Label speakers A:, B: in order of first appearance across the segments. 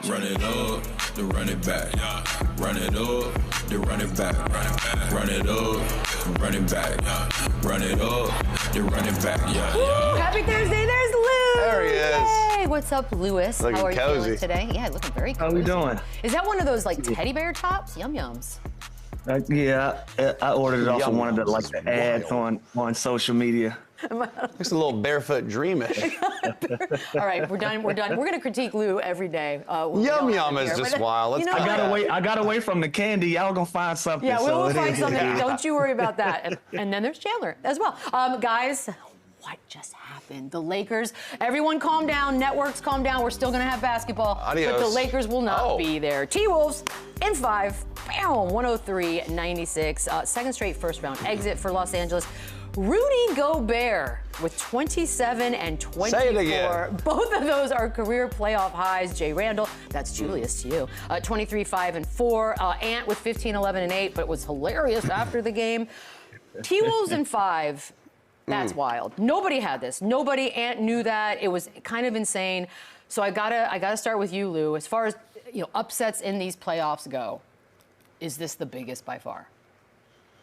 A: Run it up, then run it back. Run it up, then run it back. Run it up, run it back. Run it up, then run it back.
B: Happy Thursday, there's Lou.
C: There he is.
B: Hey, what's up, Lewis?
C: Looking
B: How are you
C: cozy
B: feeling today? Yeah, looking very cozy.
D: How we doing?
B: Is that one of those like teddy bear tops? Yum yums.
D: Yeah, I ordered it off of one of the ads on social media.
C: Looks a little barefoot dreamish.
B: All right, we're done. We're done. We're gonna critique Lou every day.
C: Yum yum is just wild. Let's
D: I got away from the candy. Y'all gonna find something.
B: Yeah, we'll find something.
C: Yeah.
B: Don't you worry about that. And then there's Chandler as well. Guys, what just happened? The Lakers. Everyone, calm down. Networks, calm down. We're still gonna have basketball,
C: Adios.
B: but the Lakers will not be there. T-Wolves in 5. Bam, 103-96. Second straight first round exit for Los Angeles. Rudy Gobert with 27 and 24.
C: Say it again.
B: Both of those are career playoff highs. Jay Randall, that's Julius to you. 23, 5, and 4. Ant with 15, 11, and 8, but it was hilarious after the game. T-Wolves in 5. That's wild. Nobody had this. Nobody. Ant knew that. It was kind of insane. So I gotta start with you, Lou. As far as upsets in these playoffs go, is this the biggest by far?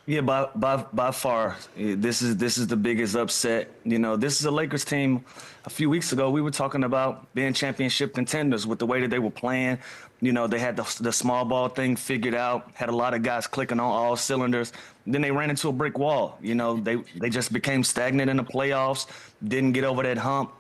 D: Yeah, by far, this is the biggest upset. This is a Lakers team. A few weeks ago, we were talking about being championship contenders with the way that they were playing. They had the small ball thing figured out, had a lot of guys clicking on all cylinders. Then they ran into a brick wall. They just became stagnant in the playoffs, didn't get over that hump.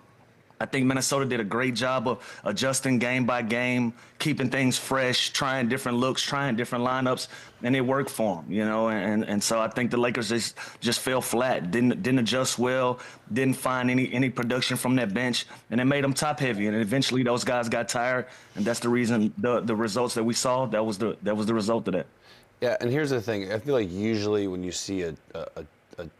D: I think Minnesota did a great job of adjusting game by game, keeping things fresh, trying different looks, trying different lineups, and it worked for them, And so I think the Lakers just fell flat, didn't adjust well, didn't find any production from that bench, and it made them top heavy. And eventually those guys got tired, and that's the reason the results that we saw, that was the result of that.
C: Yeah, and here's the thing. I feel like usually when you see a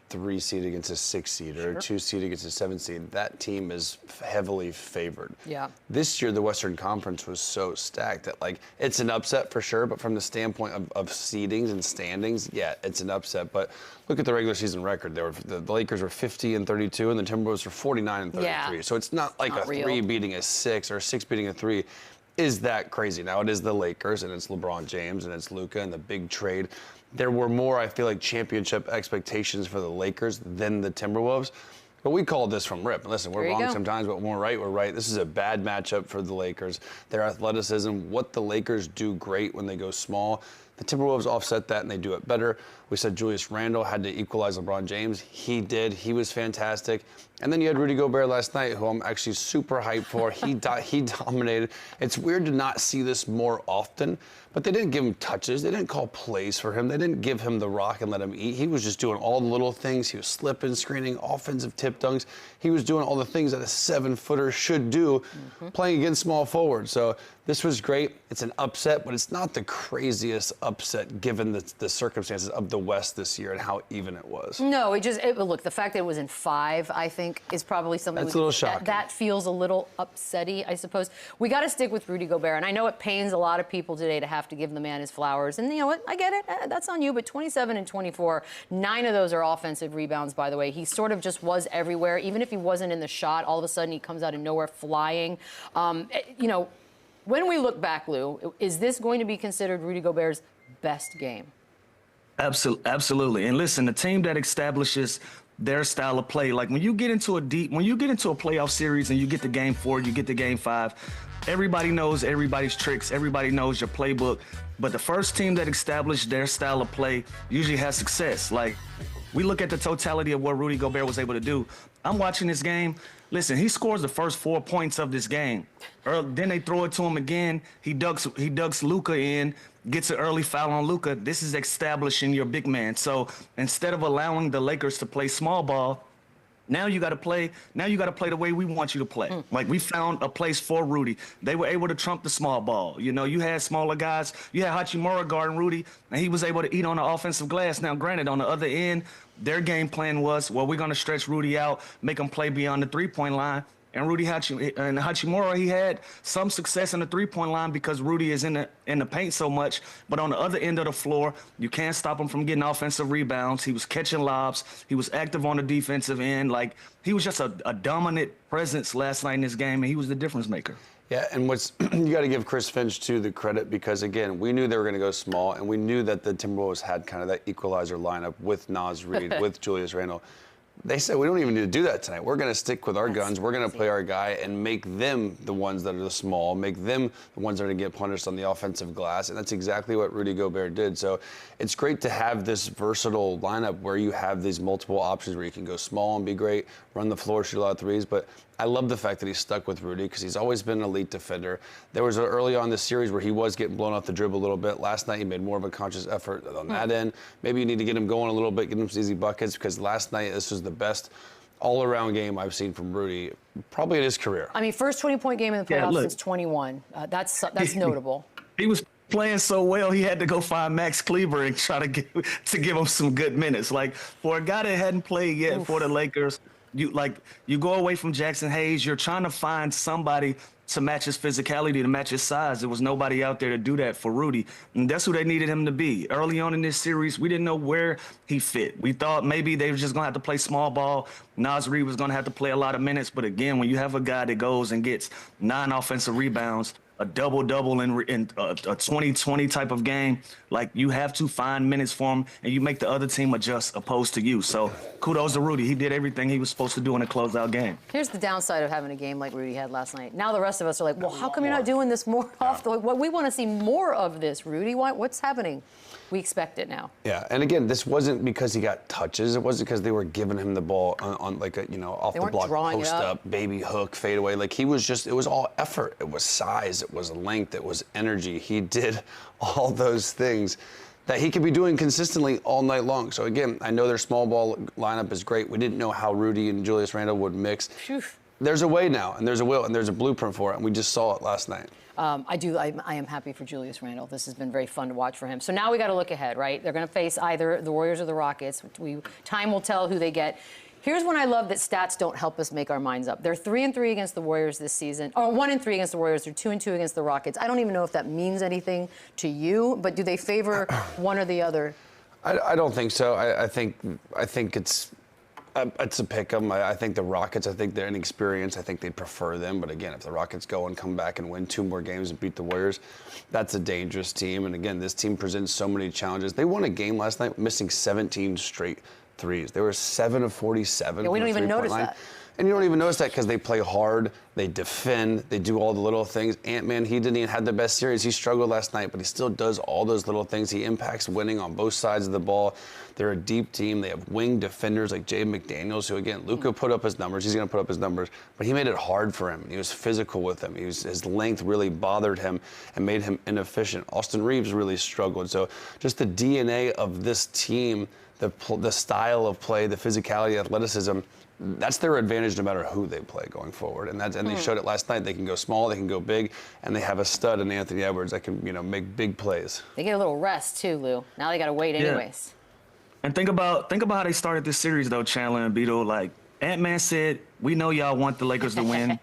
C: 3 seed against a 6 seed or a 2 seed against a 7 seed, that team is heavily favored.
B: Yeah.
C: This year, the Western Conference was so stacked that, it's an upset for sure, but from the standpoint of seedings and standings, yeah, it's an upset. But look at the regular season record. The Lakers were 50 and 32, and the Timberwolves were 49 and 33.
B: Yeah.
C: So it's not like a 3 beating a 6 or a 6 beating a 3. Is that crazy? Now, it is the Lakers, and it's LeBron James, and it's Luka, and the big trade. There were more, I feel like, championship expectations for the Lakers than the Timberwolves. But we called this from rip. Listen, we're wrong sometimes, but when we're right, we're right. This is a bad matchup for the Lakers. Their athleticism, what the Lakers do great when they go small. The Timberwolves offset that, and they do it better. We said Julius Randle had to equalize LeBron James. He did. He was fantastic. And then you had Rudy Gobert last night, who I'm actually super hyped for. He dominated. It's weird to not see this more often, but they didn't give him touches. They didn't call plays for him. They didn't give him the rock and let him eat. He was just doing all the little things. He was slipping, screening, offensive tip dunks. He was doing all the things that a 7-footer should do, playing against small forwards. So this was great. It's an upset, but it's not the craziest upset given the circumstances of the West this year and how even it was.
B: No, look, the fact that it was in 5, I think, is probably something
C: that's a little shocking.
B: That feels a little upsetty, I suppose. We got to stick with Rudy Gobert, and I know it pains a lot of people today to have to give the man his flowers. And you know what? I get it. That's on you. But 27 and 24, 9 of those are offensive rebounds, by the way. He sort of just was everywhere. Even if he wasn't in the shot, all of a sudden he comes out of nowhere flying. When we look back, Lou, is this going to be considered Rudy Gobert's best game?
D: Absolutely. And listen, the team that establishes their style of play, like when you get into a playoff series and you get to game 4, you get to game 5, everybody knows everybody's tricks, everybody knows your playbook. But the first team that established their style of play usually has success. Like, we look at the totality of what Rudy Gobert was able to do. I'm watching this game. Listen, he scores the first 4 points of this game. Then they throw it to him again. He ducks Luka in, gets an early foul on Luka. This is establishing your big man. So instead of allowing the Lakers to play small ball, now you got to play the way we want you to play. Like, we found a place for Rudy. They were able to trump the small ball. You had smaller guys. You had Hachimura guarding Rudy, and he was able to eat on the offensive glass. Now, granted, on the other end, their game plan was, well, we're going to stretch Rudy out, make him play beyond the three-point line. And Hachimura, he had some success in the three-point line because Rudy is in the paint so much. But on the other end of the floor, you can't stop him from getting offensive rebounds. He was catching lobs. He was active on the defensive end. Like, he was just a dominant presence last night in this game, and he was the difference maker.
C: Yeah, and what's you got to give Chris Finch too the credit because again we knew they were going to go small, and we knew that the Timberwolves had kind of that equalizer lineup with Naz Reid, with Julius Randle. They said we don't even need to do that tonight. We're going to stick with our guns. We're going to play our guy and make them the ones that are the small, make them the ones that are going to get punished on the offensive glass, and that's exactly what Rudy Gobert did. So it's great to have this versatile lineup where you have these multiple options where you can go small and be great, run the floor, shoot a lot of threes, but I love the fact that he's stuck with Rudy because he's always been an elite defender. There was early on in the series where he was getting blown off the dribble a little bit. Last night he made more of a conscious effort on that end. Maybe you need to get him going a little bit, get him some easy buckets because last night this was the best all-around game I've seen from Rudy, probably in his career.
B: I mean, first 20-point game in the playoffs since 21. That's notable.
D: He was playing so well, he had to go find Max Kleber and try to give him some good minutes. Like, for a guy that hadn't played yet for the Lakers, you go away from Jackson Hayes, you're trying to find somebody to match his physicality, to match his size. There was nobody out there to do that for Rudy, and that's who they needed him to be. Early on in this series, we didn't know where he fit. We thought maybe they were just going to have to play small ball. Naz Reid was going to have to play a lot of minutes, but again, when you have a guy that goes and gets 9 offensive rebounds, a double-double in a 20-20 type of game, like you have to find minutes for him, and you make the other team adjust opposed to you. So kudos to Rudy. He did everything he was supposed to do in a closeout game.
B: Here's the downside of having a game like Rudy had last night. Now the rest of us are like, well, how come you're not doing this more often? Well, we want to see more of this, Rudy. What's happening? We expect it now.
C: Yeah, and again, this wasn't because he got touches. It wasn't because they were giving him the ball on like a, off the block, post up, baby hook, fade away. Like he was just, it was all effort. It was size, it was length, it was energy. He did all those things that he could be doing consistently all night long. So again, I know their small ball lineup is great. We didn't know how Rudy and Julius Randle would mix. Phew. There's a way now, and there's a will, and there's a blueprint for it, and we just saw it last night.
B: I am happy for Julius Randle. This has been very fun to watch for him. So now we got to look ahead, right? They're going to face either the Warriors or the Rockets. Time will tell who they get. Here's when I love that stats don't help us make our minds up. They're 3-3 against the Warriors this season, or 1-3 against the Warriors. They're 2-2 against the Rockets. I don't even know if that means anything to you, but do they favor one or the other?
C: I don't think so. I think it's a pick 'em. I think the Rockets, I think they're inexperienced. I think they'd prefer them. But again, if the Rockets go and come back and win 2 more games and beat the Warriors, that's a dangerous team. And again, this team presents so many challenges. They won a game last night missing 17 straight threes. They were 7 of 47.
B: Yeah, we don't even notice that.
C: And you don't even notice that because they play hard, they defend, they do all the little things. Ant-Man, he didn't even have the best series. He struggled last night, but he still does all those little things. He impacts winning on both sides of the ball. They're a deep team. They have wing defenders like Jay McDaniels, who, again, Luka put up his numbers. He's going to put up his numbers, but he made it hard for him. He was physical with him. His length really bothered him and made him inefficient. Austin Reeves really struggled. So just the DNA of this team, the style of play, the physicality, athleticism, that's their advantage no matter who they play going forward. And they showed it last night. They can go small, they can go big, and they have a stud in Anthony Edwards that can, make big plays.
B: They get a little rest too, Lou. Now they got to wait anyways.
D: And think about how they started this series though, Chandler and Beadle. Like Ant-Man said, we know y'all want the Lakers to win.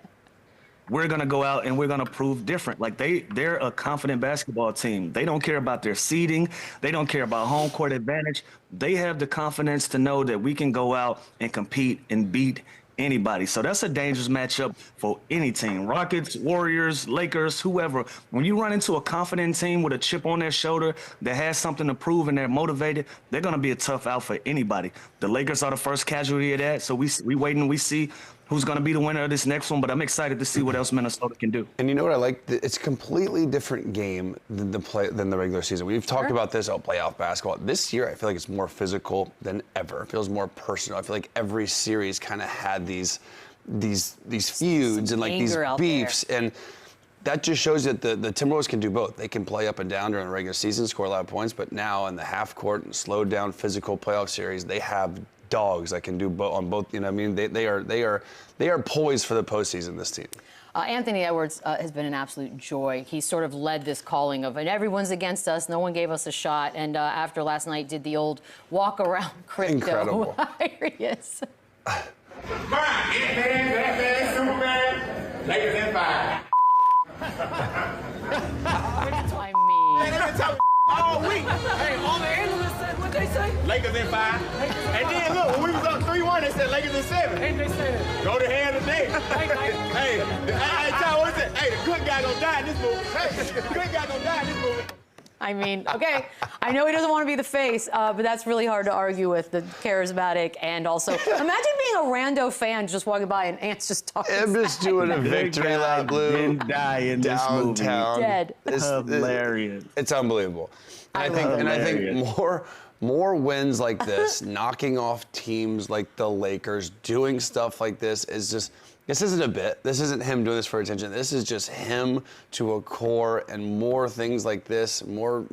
D: We're going to go out and we're going to prove different. Like they're a confident basketball team. They don't care about their seeding. They don't care about home court advantage. They have the confidence to know that we can go out and compete and beat anybody. So that's a dangerous matchup for any team. Rockets, Warriors, Lakers, whoever. When you run into a confident team with a chip on their shoulder that has something to prove and they're motivated, they're going to be a tough out for anybody. The Lakers are the first casualty of that. So we wait and we see who's going to be the winner of this next one, but I'm excited to see what else Minnesota can do.
C: And you know what I like? It's a completely different game than the regular season. We've talked about this, playoff basketball. This year, I feel like it's more physical than ever. It feels more personal. I feel like every series kind of had these feuds and like these beefs, and that just shows that the Timberwolves can do both. They can play up and down during the regular season, score a lot of points, but now in the half court and slowed down physical playoff series, they have dogs that can do on both. They are poised for the postseason. This team.
B: Anthony Edwards has been an absolute joy. He sort of led this calling of, and everyone's against us. No one gave us a shot. And after last night, did the old walk around crypto.
C: Incredible.
B: Here he is.
E: Lakers in 5.
B: I mean.
E: all week.
F: Hey, all the analysts said what they say.
E: Lakers in 5. And then look, when we was up 3-1, they said Lakers in 7.
F: Ain't they say that?
E: Go to hell today. Hey, Ty, what is it? Hey, the good guy gonna die in this movie. Hey, the good guy gonna die in this movie.
B: I mean, okay, I know he doesn't want to be the face, but that's really hard to argue with, the charismatic, and also, imagine being a rando fan just walking by and Ant's just talking.
C: I'm just doing a victory lap, Blue.
D: Didn't die in this movie.
C: Downtown.
B: Dead.
C: It's
D: Hilarious.
C: It's unbelievable. I think more wins like this, knocking off teams like the Lakers, doing stuff like this is just. This isn't a bit. This isn't him doing this for attention. This is just him to a core, and more things like this, more,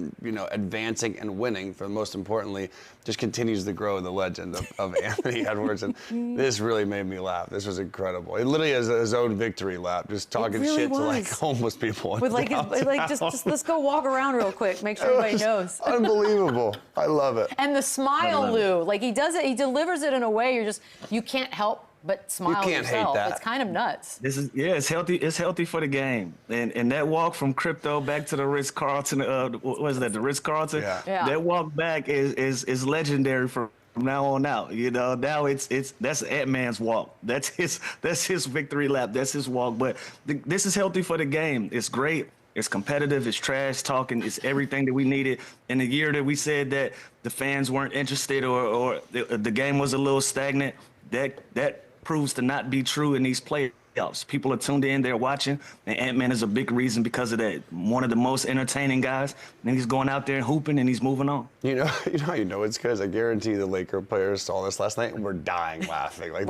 C: advancing and winning, for most importantly, just continues to grow the legend of Anthony Edwards. And this really made me laugh. This was incredible. It literally is his own victory lap, just talking
B: really
C: shit to like homeless people.
B: With just let's go walk around real quick, make sure everybody knows.
C: Unbelievable. I love it.
B: And the smile, Lou, like he does it, he delivers it in a way you can't help but smile
C: You can't
B: yourself.
C: hate that.
B: It's kind of nuts.
D: It's healthy. It's healthy for the game. And that walk from Crypto back to the Ritz-Carlton, what was that? The Ritz-Carlton.
B: Yeah.
D: That walk back is legendary from now on out. Now that's Ant-Man's walk. That's his victory lap. That's his walk. But this is healthy for the game. It's great. It's competitive. It's trash talking. It's everything that we needed in the year that we said that the fans weren't interested or the game was a little stagnant. That proves to not be true in these playoffs. People are tuned in, they're watching, and Ant-Man is a big reason because of that. One of the most entertaining guys, and he's going out there and hooping, and he's moving on.
C: You know it's because I guarantee the Laker players saw this last night and were dying laughing. Like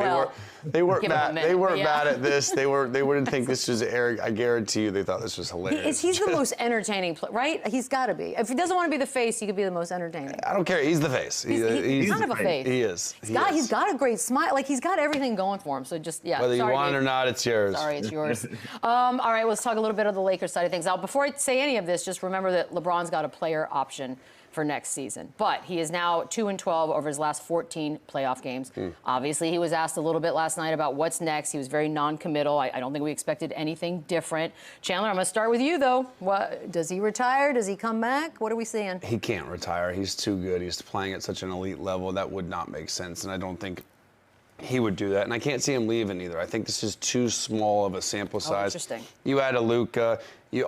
C: they weren't mad at this. They wouldn't think this was Eric. I guarantee you they thought this was hilarious.
B: He's the most entertaining player, right? He's got to be. If he doesn't want to be the face, he could be the most entertaining.
C: I don't care. He's the face.
B: He's kind of a face.
C: He is.
B: He's got a great smile. Like he's got everything going for him. So just
C: Whether you want it or not, it's yours.
B: Sorry, it's yours. All right, let's talk a little bit of the Lakers side of things. Now, before I say any of this, just remember that LeBron's got a player option for next season. But he is now 2-12 over his last 14 playoff games. Obviously, he was asked a little bit last night about what's next. He was very non-committal. I don't think we expected anything different. Chandler, I'm going to start with you, though. Does he retire? Does he come back? What are we seeing?
C: He can't retire. He's too good. He's playing at such an elite level. That would not make sense, and I don't think he would do that, and I can't see him leaving either. I think this is too small of a sample size.
B: Interesting.
C: You add a Luka.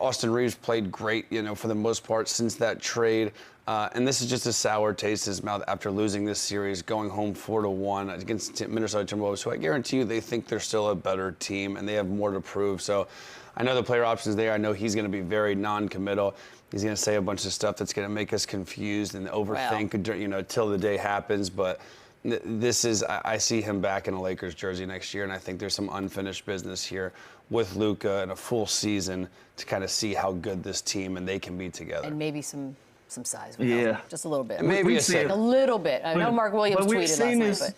C: Austin Reeves played great, for the most part since that trade. And this is just a sour taste in his mouth after losing this series, going home 4-1 against Minnesota Timberwolves, who I guarantee you they think they're still a better team and they have more to prove. So I know the player option's there. I know he's going to be very non-committal. He's going to say a bunch of stuff that's going to make us confused and overthink, till the day happens. But this is, I see him back in a Lakers jersey next year, and I think there's some unfinished business here with Luka and a full season to kind of see how good this team and they can be together.
B: And maybe some size. Just a little bit.
C: And maybe
B: a little bit. I know Mark Williams tweeted last night,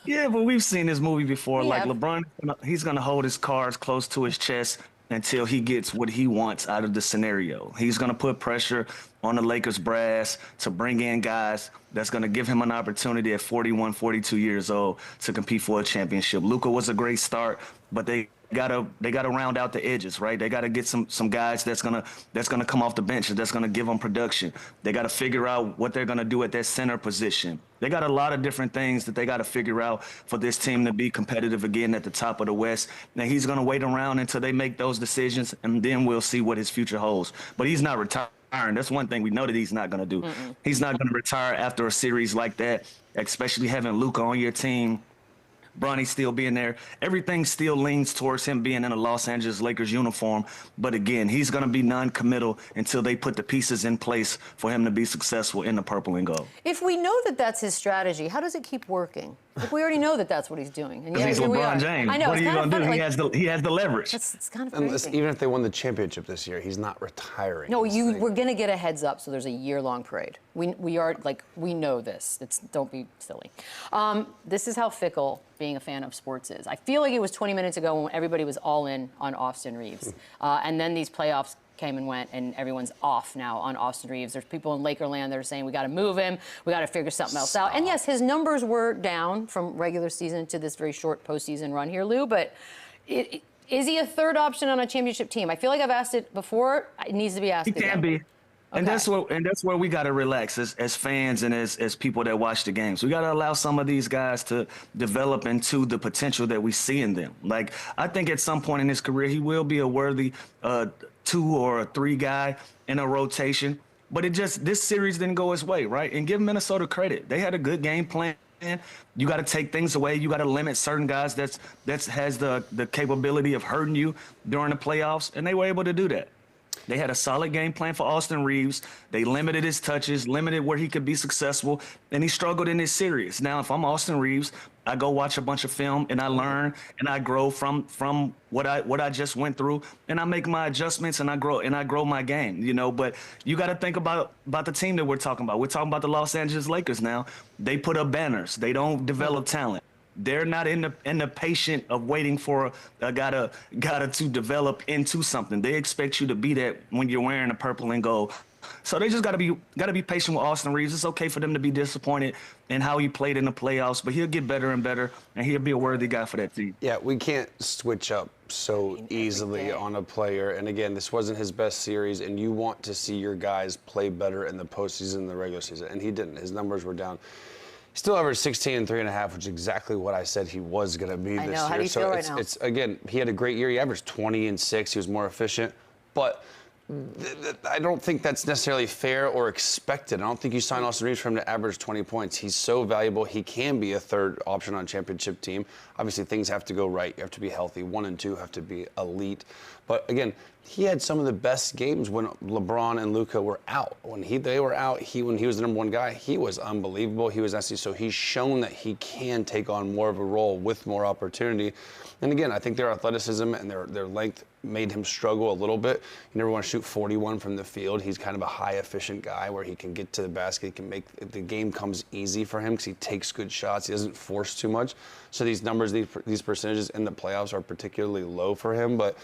D: Yeah, but we've seen this movie before. Like
B: have.
D: LeBron, he's going to hold his cards close to his chest until he gets what he wants out of the scenario. He's going to put pressure on the Lakers brass to bring in guys that's going to give him an opportunity at 41, 42 years old to compete for a championship. Luka was a great start, but they gotta round out the edges, right? They gotta get some guys that's gonna come off the bench and that's gonna give them production. They gotta figure out what they're gonna do at that center position. They got a lot of different things that they gotta figure out for this team to be competitive again at the top of the West. Now he's gonna wait around until they make those decisions, and then we'll see what his future holds. But he's not retiring. That's one thing we know that he's not gonna do. He's not gonna retire after a series like that, especially having Luka on your team. Bronny still being there. Everything still leans towards him being in a Los Angeles Lakers uniform. But again, he's going to be non-committal until they put the pieces in place for him to be successful in the purple and gold.
B: If we know that that's his strategy, how does it keep working? If we already know that that's what he's doing.
D: Because he's LeBron James.
B: I know.
D: What are you going to do?
B: Like,
D: he has the leverage.
B: It's kind of crazy.
C: Even if they won the championship this year, he's not retiring.
B: No, we're going to get a heads up, so there's a year-long parade. We are, we know this. Don't be silly. This is how fickle being a fan of sports is. I feel like it was 20 minutes ago when everybody was all in on Austin Reeves. And then these playoffs came and went, and everyone's off now on Austin Reeves. There's people in Lakerland that are saying, we got to move him. We got to figure something else out. And yes, his numbers were down from regular season to this very short postseason run here, Lou, but is he a third option on a championship team? I feel like I've asked it before. It needs to be asked again.
D: He can be. And that's where we got to relax as fans and as people that watch the games. We got to allow some of these guys to develop into the potential that we see in them. Like, I think at some point in his career, he will be a worthy 2 or 3 guy in a rotation. But this series didn't go his way, right? And give Minnesota credit. They had a good game plan. You got to take things away. You got to limit certain guys that has the capability of hurting you during the playoffs, and they were able to do that. They had a solid game plan for Austin Reeves. They limited his touches, limited where he could be successful, and he struggled in this series. Now, if I'm Austin Reeves, I go watch a bunch of film and I learn and I grow from what I just went through, and I make my adjustments and I grow my game, you know. But you got to think about the team that we're talking about. We're talking about the Los Angeles Lakers now. They put up banners. They don't develop talent. They're not in the patient of waiting for a guy to develop into something. They expect you to be that when you're wearing the purple and gold. So they just gotta be patient with Austin Reeves. It's okay for them to be disappointed in how he played in the playoffs, but he'll get better and better, and he'll be a worthy guy for that team.
C: Yeah, we can't switch up so easily on a player. And again, this wasn't his best series, and you want to see your guys play better in the postseason than the regular season, and he didn't. His numbers were down. Still averaged 16 and 3.5, which is exactly what I said he was going to be this year.
B: How do you feel right now?
C: It's again, he had a great year. He averaged 20 and 6. He was more efficient, but I don't think that's necessarily fair or expected. I don't think you sign Austin Reeves for him to average 20 points. He's so valuable. He can be a third option on a championship team. Obviously, things have to go right. You have to be healthy. 1 and 2 have to be elite. But again, he had some of the best games when LeBron and Luka were out. When they were out, when he was the number 1 guy, he was unbelievable. He was nasty. So he's shown that he can take on more of a role with more opportunity. And again, I think their athleticism and their length made him struggle a little bit. You never want to shoot 41 from the field. He's kind of a high efficient guy where he can get to the basket. He can make the game comes easy for him because he takes good shots. He doesn't force too much. So these numbers, these percentages in the playoffs are particularly low for him. But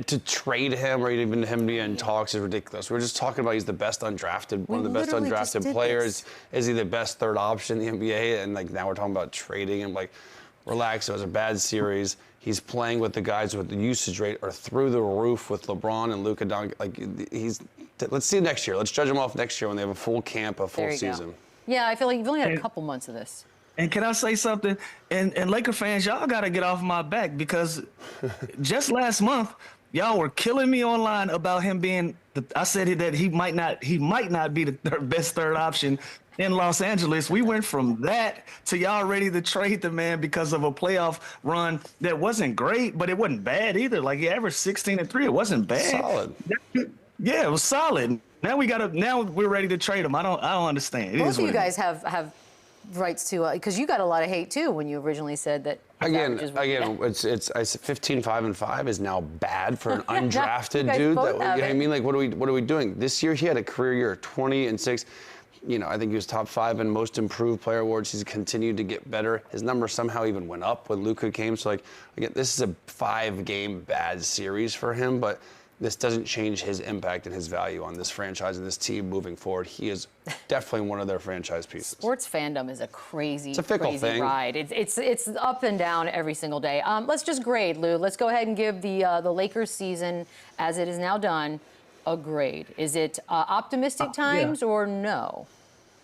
C: to trade him or even him be in talks is ridiculous. We're just talking about he's the best undrafted, one of the best undrafted players. Is he the best third option in the NBA? And like now we're talking about trading him. Like, relax, it was a bad series. He's playing with the guys with the usage rate are through the roof with LeBron and Luka. Let's see next year. Let's judge him off next year when they have a full camp, a full season.
B: Go. Yeah, I feel like you've only had a couple months of this.
D: And can I say something? And Laker fans, y'all got to get off my back because just last month, y'all were killing me online about him being. I said that he might not be the best third option in Los Angeles. We went from that to y'all ready to trade the man because of a playoff run that wasn't great, but it wasn't bad either. Like he averaged 16 and 3. It wasn't bad.
C: Solid.
D: Yeah, it was solid. Now we're ready to trade him. I don't understand.
B: Both of you guys have rights to because you got a lot of hate too when you originally said that.
C: Again, it's 15, 5, and 5 is now bad for an undrafted dude. You know what I mean? Like, what are we doing? This year he had a career year, 20 and 6. You know, I think he was top 5 in most improved player awards. He's continued to get better. His numbers somehow even went up when Luka came. So, like, again, this is a 5-game bad series for him, but this doesn't change his impact and his value on this franchise and this team moving forward. He is definitely one of their franchise pieces. Sports fandom is a crazy, crazy ride. It's up and down every single day. Let's just grade, Lou. Let's go ahead and give the Lakers season, as it is now done, a grade. Is it optimistic times or no?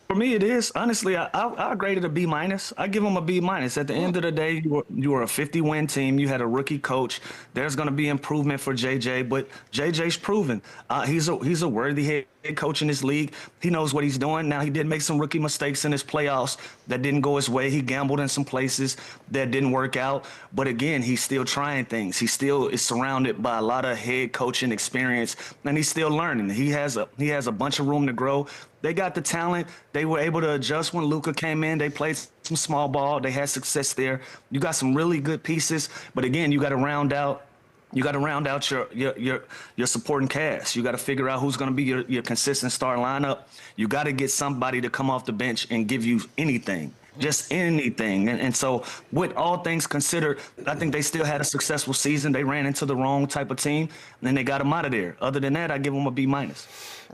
C: For me, it is. Honestly, I grade it a B-. I give them a B-. At the end of the day, you were a 50-win team. You had a rookie coach. There's going to be improvement for JJ, but JJ's proven. He's a worthy head coach in this league. He knows what he's doing. Now, he did make some rookie mistakes in his playoffs that didn't go his way. He gambled in some places that didn't work out. But again, he's still trying things. He still is surrounded by a lot of head coaching experience, and he's still learning. He has a bunch of room to grow. They got the talent. They were able to adjust when Luka came in. They played some small ball. They had success there. You got some really good pieces, but again, you got to round out. You got to round out your supporting cast. You got to figure out who's going to be your consistent star lineup. You got to get somebody to come off the bench and give you anything. Just anything. And so with all things considered, I think they still had a successful season. They ran into the wrong type of team, and then they got them out of there. Other than that, I give them a B-.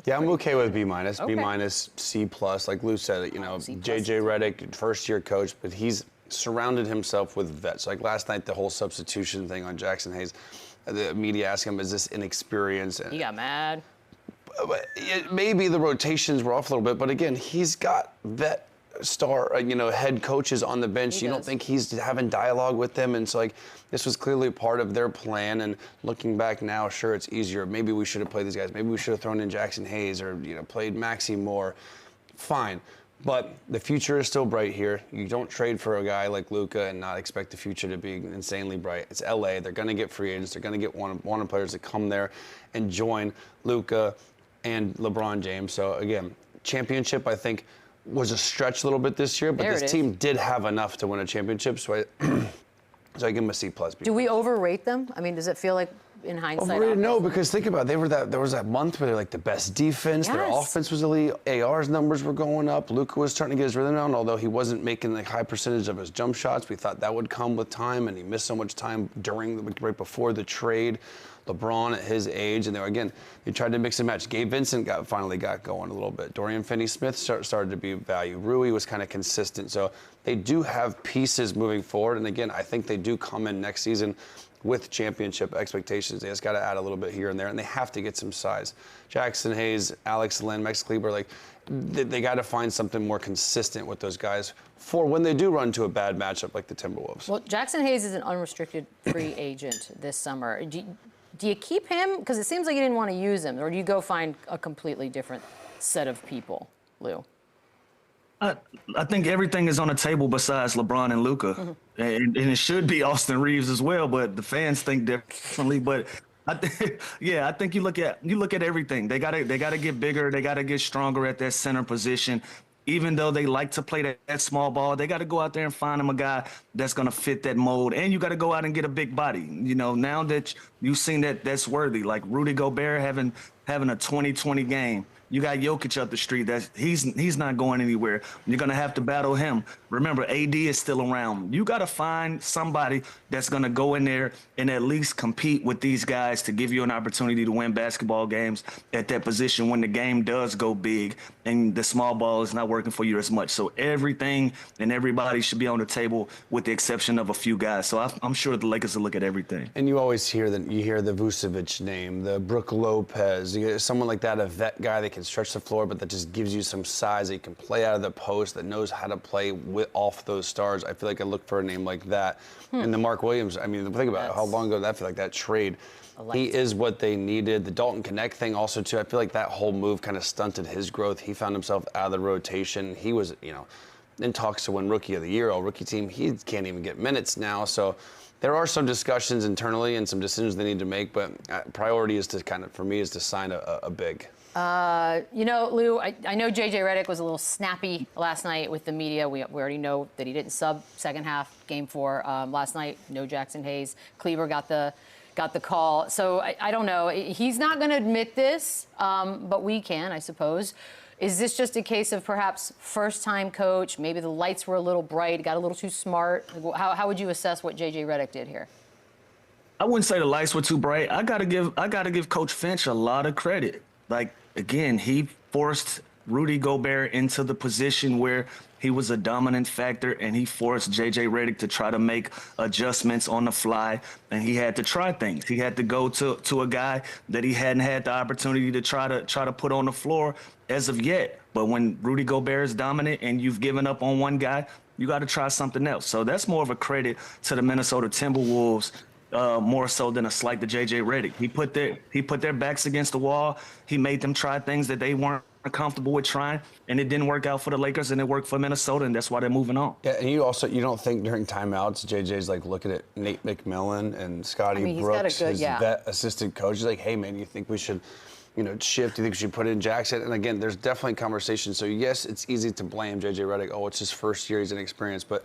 C: Yeah, I'm okay with B-, B-, C+. Like Lou said, you know, JJ Redick, first-year coach, but he's surrounded himself with vets. Like last night, the whole substitution thing on Jackson Hayes, the media asked him, is this inexperience? And he got mad. maybe the rotations were off a little bit, but again, he's got vet star, head coaches on the bench. You don't think he's having dialogue with them, and so this was clearly part of their plan. And looking back now, sure, it's easier. Maybe we should have played these guys. Maybe we should have thrown in Jackson Hayes or played Maxey more. Fine. But the future is still bright here. You don't trade for a guy like Luka and not expect the future to be insanely bright. It's LA. They're going to get free agents. They're going to get wanted players to come there and join Luka and LeBron James. So again, championship, I think, was a stretch a little bit this year, but this team did have enough to win a championship. So I give them a C+.
B: Do we overrate them? I mean, does it feel like, in hindsight?
C: Overrated? No, because think about it. There was that month where they're like the best defense. Yes. Their offense was elite. AR's numbers were going up. Luka was starting to get his rhythm down, although he wasn't making the high percentage of his jump shots. We thought that would come with time, and he missed so much time right before the trade. LeBron at his age, and they tried to mix and match. Gabe Vincent finally got going a little bit. Dorian Finney-Smith started to be value. Rui was kind of consistent. So they do have pieces moving forward, and again, I think they do come in next season with championship expectations. They just got to add a little bit here and there, and they have to get some size. Jackson Hayes, Alex Len, Max Kleber, they got to find something more consistent with those guys for when they do run to a bad matchup like the Timberwolves.
B: Well, Jackson Hayes is an unrestricted free agent this summer. Do you keep him? Because it seems like you didn't want to use him, or do you go find a completely different set of people, Lou?
D: I think everything is on the table besides LeBron and Luka, and it should be Austin Reeves as well. But the fans think differently. But I think you look at everything. They gotta get bigger. They gotta get stronger at that center position. Even though they like to play that small ball, they got to go out there and find them a guy that's going to fit that mold. And you got to go out and get a big body. Now that you've seen that's worthy, like Rudy Gobert having a 2020 game. You got Jokic up the street. He's not going anywhere. You're going to have to battle him. Remember, AD is still around. You got to find somebody that's going to go in there and at least compete with these guys to give you an opportunity to win basketball games at that position when the game does go big and the small ball is not working for you as much. So everything and everybody should be on the table with the exception of a few guys. So I'm sure the Lakers will look at everything.
C: And you always hear the Vucevic name, the Brook Lopez, someone like that, a vet guy that can stretch the floor, but that just gives you some size. He can play out of the post, that knows how to play off those stars. I feel like I look for a name like that. And the Mark Williams, I mean, think about how long ago that feel like that trade. He is what they needed. The Dalton Connect thing also, too. I feel like that whole move kind of stunted his growth. He found himself out of the rotation. He was, in talks to win Rookie of the Year, all rookie team. He can't even get minutes now. So there are some discussions internally and some decisions they need to make, but priority is for me, is to sign a big.
B: Lou, I know J.J. Redick was a little snappy last night with the media. We already know that he didn't sub second half, game 4 last night. No Jackson Hayes. Kleber got the call. So I don't know. He's not going to admit this, but we can, I suppose. Is this just a case of perhaps first-time coach? Maybe the lights were a little bright, got a little too smart. How would you assess what J.J. Redick did here?
D: I wouldn't say the lights were too bright. I gotta give Coach Finch a lot of credit. Again, he forced Rudy Gobert into the position where he was a dominant factor, and he forced J.J. Redick to try to make adjustments on the fly, and he had to try things. He had to go to a guy that he hadn't had the opportunity to try to put on the floor as of yet. But when Rudy Gobert is dominant and you've given up on one guy, you got to try something else. So that's more of a credit to the Minnesota Timberwolves, more so than a slight to J.J. Redick. He put their backs against the wall. He made them try things that they weren't comfortable with trying, and it didn't work out for the Lakers, and it worked for Minnesota, and that's why they're moving on.
C: Yeah, and you don't think during timeouts JJ's looking at Nate McMillan and Scotty Brooks, his vet assistant coach. He's like, hey man, you think we should shift? Do you think we should put in Jackson? And again, there's definitely conversation. So yes, it's easy to blame J.J. Redick. Oh, it's his first year, he's inexperienced, but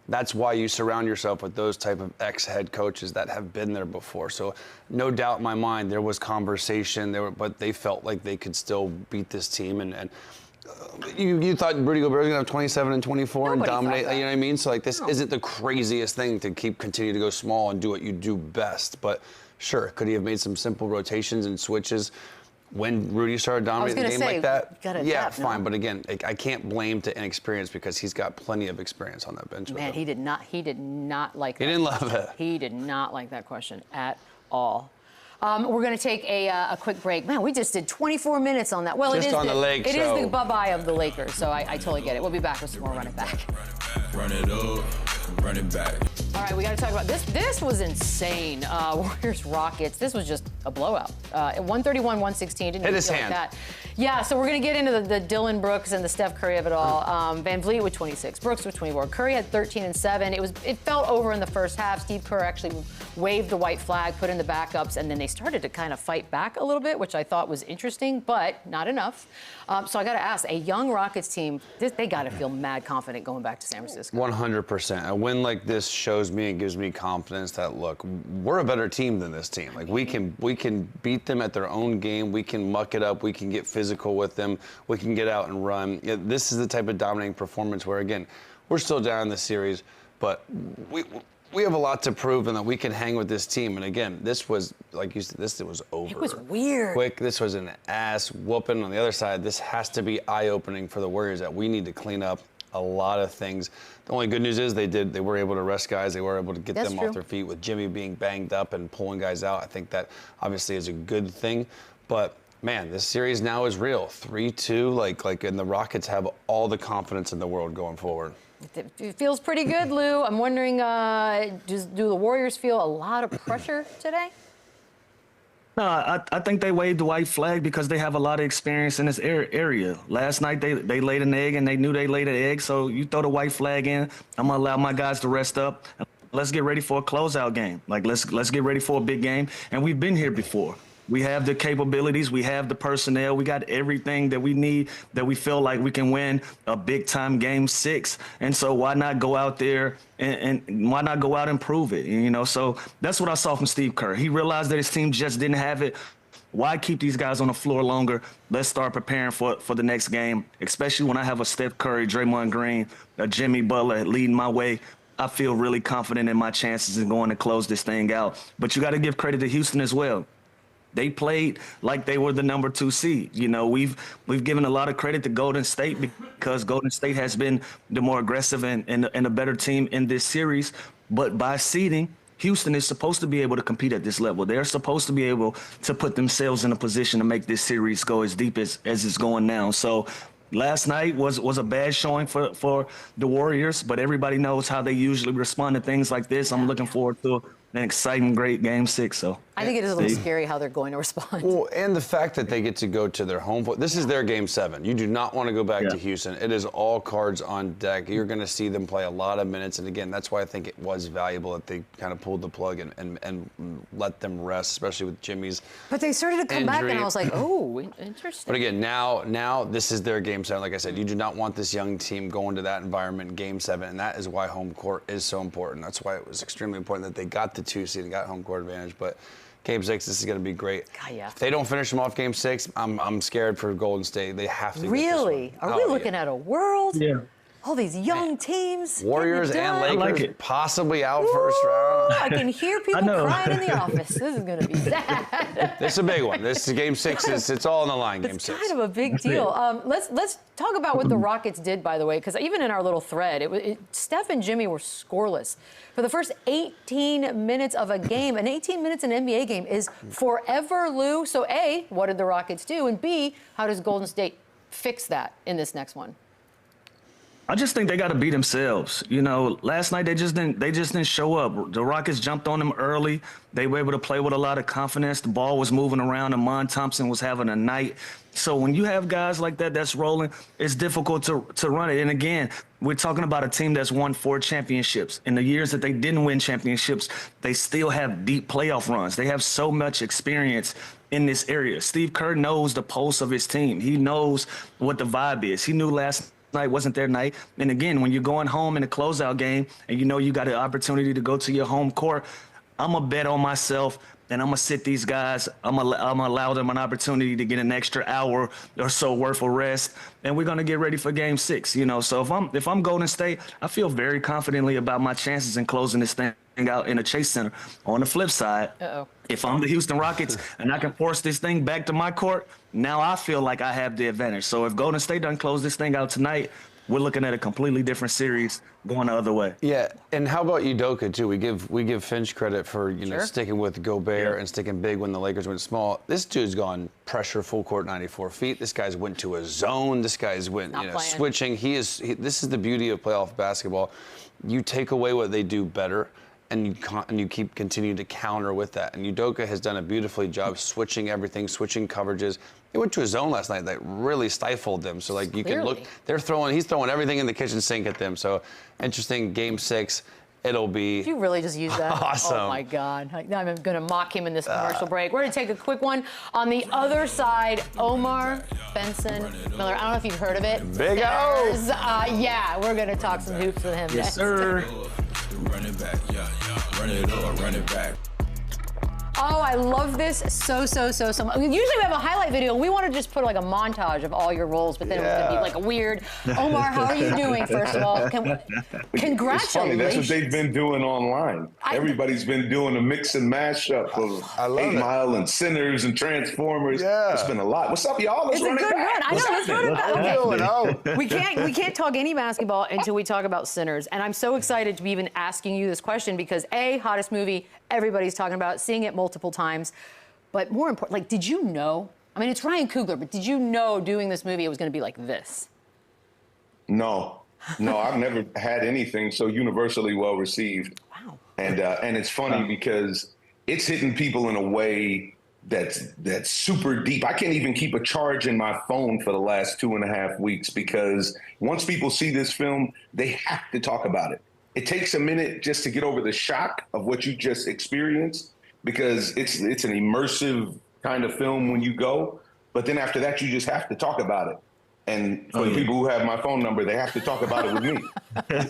C: that's why you surround yourself with those type of ex-head coaches that have been there before. So no doubt in my mind there was conversation, but they felt like they could still beat this team. And you thought Rudy Gobert was going to have 27 and 24 and dominate, you know what I mean? So this isn't the craziest thing to continue to go small and do what you do best. But sure, could he have made some simple rotations and switches when Rudy started dominating the game like that? Yeah, fine. But again, I can't blame to inexperience because he's got plenty of experience on that bench.
B: Man, he did not like that.
C: He didn't love it.
B: He did not like that question at all. We're going to take a quick break. Man, we just did 24 minutes on that. Well,
C: just
B: it is
C: on the Lake
B: It
C: show.
B: is the bye-bye of the Lakers, so I totally get it. We'll be back with some more Run It Back.
A: Run it up, run it back.
B: All right, we got to talk about this. This was insane. Warriors Rockets. This was just a blowout. 131-116. Didn't
C: Hit his
B: feel like
C: hand.
B: that. Yeah, so we're going to get into the Dylan Brooks and the Steph Curry of it all. Van Vliet with 26, Brooks with 24. Curry had 13 and 7. It felt over in the first half. Steve Kerr actually waved the white flag, put in the backups, and then they started to kind of fight back a little bit, which I thought was interesting, but not enough. So I got to ask, a young Rockets team, they got to feel mad confident going back to San Francisco.
C: 100%. A win like this shows me and gives me confidence that, look, we're a better team than this team. Like, we can beat them at their own game. We can muck it up. We can get physical with them. We can get out and run. This is the type of dominating performance where, again, we're still down in the series, but we have a lot to prove and that we can hang with this team. And again, this was, like you said, it was over.
B: It was weird.
C: Quick. This was an ass whooping. On the other side, this has to be eye-opening for the Warriors that we need to clean up a lot of things. The only good news is they were able to rest guys. They were able to get them off their feet with Jimmy being banged up and pulling guys out. I think that obviously is a good thing. But man, this series now is real. 3-2, and the Rockets have all the confidence in the world going forward.
B: It feels pretty good, Lou. I'm wondering, do the Warriors feel a lot of pressure today?
D: No, I think they waved the white flag because they have a lot of experience in this area. Last night they laid an egg and they knew they laid an egg, so you throw the white flag in. I'm gonna allow my guys to rest up. Let's get ready for a closeout game. Like let's get ready for a big game. And we've been here before. We have the capabilities, we have the personnel, we got everything that we need, that we feel like we can win a big-time Game 6. And so why not go out there and why not go out and prove it? You know, so that's what I saw from Steve Kerr. He realized that his team just didn't have it. Why keep these guys on the floor longer? Let's start preparing for the next game, especially when I have a Steph Curry, Draymond Green, a Jimmy Butler leading my way. I feel really confident in my chances in going to close this thing out. But you got to give credit to Houston as well. They played like they were the number 2 seed. You know, we've given a lot of credit to Golden State because Golden State has been the more aggressive and a better team in this series. But by seeding, Houston is supposed to be able to compete at this level. They're supposed to be able to put themselves in a position to make this series go as deep as it's going now. So last night was a bad showing for the Warriors, but everybody knows how they usually respond to things like this. I'm looking forward to an exciting, great Game 6. So
B: I think it is a little scary how they're going to respond.
C: Well, and the fact that they get to go to their home. This is their Game 7. You do not want to go back to Houston. It is all cards on deck. You're going to see them play a lot of minutes. And again, that's why I think it was valuable that they kind of pulled the plug and let them rest, especially with Jimmy's
B: But they started to come back, and I was like, oh, interesting.
C: But again, now this is their Game 7. Like I said, you do not want this young team going to that environment in Game 7, and that is why home court is so important. That's why it was extremely important that they got the 2 seed and got home court advantage. But Game 6, this is going to be great.
B: God, yeah.
C: If they don't finish them off Game 6, I'm scared for Golden State. They have to.
B: Really?
C: Get this one.
B: Are we looking at a world?
D: Yeah.
B: All these young teams.
C: Warriors and Lakers
D: like it.
C: possibly out first round.
B: I can hear people crying in the office. This is going to be sad.
C: This is a big one. This is Game 6. It's all on the line. Game 6.
B: It's kind of a big deal. Let's talk about what the Rockets did, by the way, because even in our little thread, Steph and Jimmy were scoreless for the first 18 minutes of a game. And 18 minutes in an NBA game is forever, Lou. So A, what did the Rockets do? And B, how does Golden State fix that in this next one?
D: I just think they got to be themselves. You know, last night they just didn't show up. The Rockets jumped on them early. They were able to play with a lot of confidence. The ball was moving around. Amon Thompson was having a night. So when you have guys like that that's rolling, it's difficult to run it. And again, we're talking about a team that's won 4 championships. In the years that they didn't win championships, they still have deep playoff runs. They have so much experience in this area. Steve Kerr knows the pulse of his team. He knows what the vibe is. He knew last night wasn't their night. And again, when you're going home in a closeout game and you know you got an opportunity to go to your home court, I'm going to bet on myself and I'm going to sit these guys. I'm going to allow them an opportunity to get an extra hour or so worth of rest. And we're going to get ready for Game 6. You know, so if I'm Golden State, I feel very confidently about my chances in closing this thing out in the Chase Center. On the flip side, if I'm the Houston Rockets and I can force this thing back to my court, now I feel like I have the advantage. So if Golden State doesn't close this thing out tonight, we're looking at a completely different series going the other way.
C: Yeah, and how about Udoka too? We give Finch credit for sticking with Gobert and sticking big when the Lakers went small. This dude's gone pressure full court 94 feet. This guy's went to a zone. This guy's went switching. This is the beauty of playoff basketball. You take away what they do better, and you keep continuing to counter with that. And Udoka has done a beautiful job switching everything, switching coverages. He went to a zone last night that really stifled them. So like you can look, he's throwing everything in the kitchen sink at them. So interesting, Game 6. It'll be.
B: Did you really just use that?
C: Awesome.
B: Oh my God. I'm going to mock him in this commercial break. We're going to take a quick one. On the other side, Omar Benson Miller. I don't know if you've heard of it.
C: Big O.
B: Yeah, we're going to talk some hoops with him.
D: Yes, sir.
A: Run it back, run it up, run it back.
B: Oh, I love this so much. Usually we have a highlight video, and we want to just put like a montage of all your roles, but then it's going to be like a weird. Omar, how are you doing, first of all? Congratulations.
G: It's funny. That's what they've been doing online. Everybody's been doing a mix and mash up of 8 Mile and Sinners and Transformers. It's been a lot. What's up, y'all?
B: It's a good run. I know. Let's run it back. We can't talk any basketball until we talk about Sinners, and I'm so excited to be even asking you this question because hottest movie. Everybody's talking about seeing it multiple times. But more important, like, did you know? I mean, it's Ryan Coogler, but did you know doing this movie it was going to be like this?
G: No, I've never had anything so universally well received.
B: Wow.
G: And it's funny because it's hitting people in a way that's super deep. I can't even keep a charge in my phone for the last 2.5 weeks because once people see this film, they have to talk about it. It takes a minute just to get over the shock of what you just experienced because it's an immersive kind of film when you go. But then after that, you just have to talk about it. And for the people who have my phone number, they have to talk about it with me.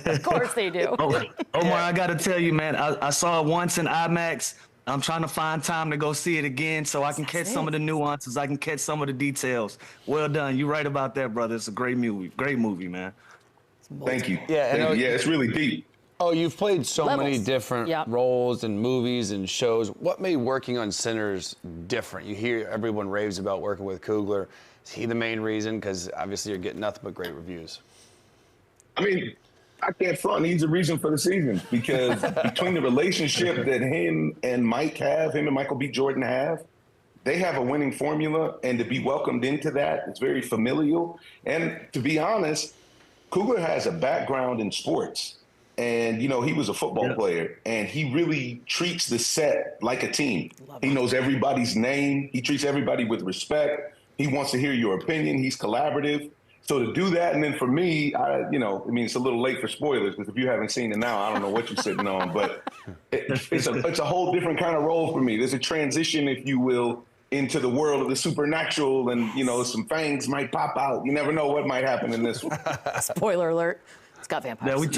B: Of course they do.
D: Omar, I got to tell you, man, I saw it once in IMAX. I'm trying to find time to go see it again so I can catch some of the nuances. I can catch some of the details. Well done. You're right about that, brother. It's a great movie. Great movie, man.
G: Thank you.
C: Yeah,
G: it's really deep.
C: Oh, you've played so many different roles and movies and shows. What made working on Sinners different? You hear everyone raves about working with Coogler. Is he the main reason? Because obviously you're getting nothing but great reviews.
G: I mean, I can't front. He's the reason for the season because between the relationship that him and Michael B. Jordan have, they have a winning formula. And to be welcomed into that, it's very familial. And to be honest, Coogler has a background in sports. And, he was a football player, and he really treats the set like a team. He knows everybody's name. He treats everybody with respect. He wants to hear your opinion. He's collaborative. So to do that, and then for me, it's a little late for spoilers, because if you haven't seen it now, I don't know what you're sitting on, but it's a whole different kind of role for me. There's a transition, if you will, into the world of the supernatural, and, some fangs might pop out. You never know what might happen in this one.
B: Spoiler alert. It's got vampires.
D: We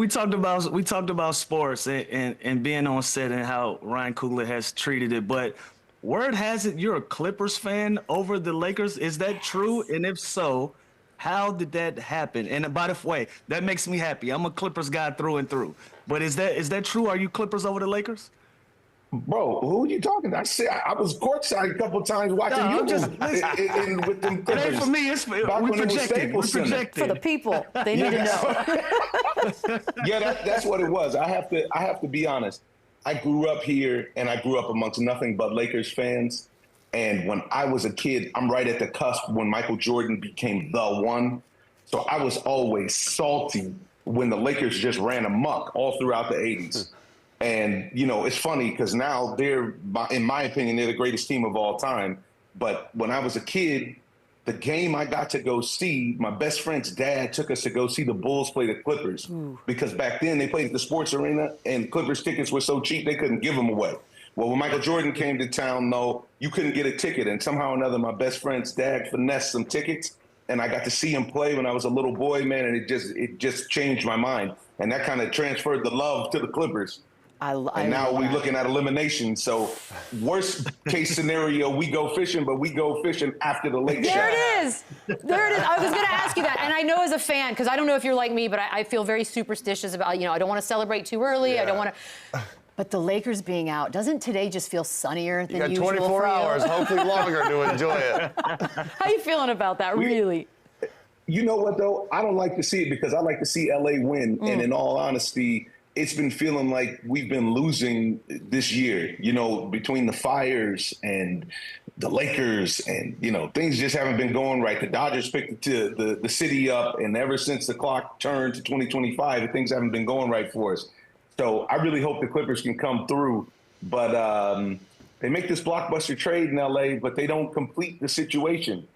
D: talked about sports and being on set and how Ryan Coogler has treated it. But word has it you're a Clippers fan over the Lakers. Is that true? And if so, how did that happen? And by the way, that makes me happy. I'm a Clippers guy through and through. But is that true? Are you Clippers over the Lakers?
G: Bro, who are you talking to? I was courtside a couple times watching you with them Clippers.
D: It ain't for me. We're projecting.
B: For the people, they need to know.
G: Yeah, that's what it was. I have to be honest. I grew up here, and I grew up amongst nothing but Lakers fans. And when I was a kid, I'm right at the cusp when Michael Jordan became the one. So I was always salty when the Lakers just ran amok all throughout the 80s. And, it's funny because now they're, in my opinion, they're the greatest team of all time. But when I was a kid, the game I got to go see, my best friend's dad took us to go see the Bulls play the Clippers. Because back then they played at the sports arena and Clippers tickets were so cheap they couldn't give them away. Well, when Michael Jordan came to town, no, you couldn't get a ticket. And somehow or another, my best friend's dad finessed some tickets. And I got to see him play when I was a little boy, man. And it just changed my mind. And that kind of transferred the love to the Clippers. And now we're looking at elimination. So worst case scenario, we go fishing, but we go fishing after the lake shot.
B: There it is. I was going to ask you that. And I know as a fan, because I don't know if you're like me, but I feel very superstitious about, I don't want to celebrate too early. Yeah. I don't want to. But the Lakers being out, doesn't today just feel sunnier than usual?
C: You got 24 hours, hopefully longer, to enjoy it.
B: How are you feeling about that, really?
G: You know what, though? I don't like to see it because I like to see LA win. And in all honesty, it's been feeling like we've been losing this year, you know, between the Fires and the Lakers, and, you know, things just haven't been going right. The Dodgers picked the city up, and ever since the clock turned to 2025, things haven't been going right for us. So I really hope the Clippers can come through. But they make this blockbuster trade in LA, but they don't complete the situation.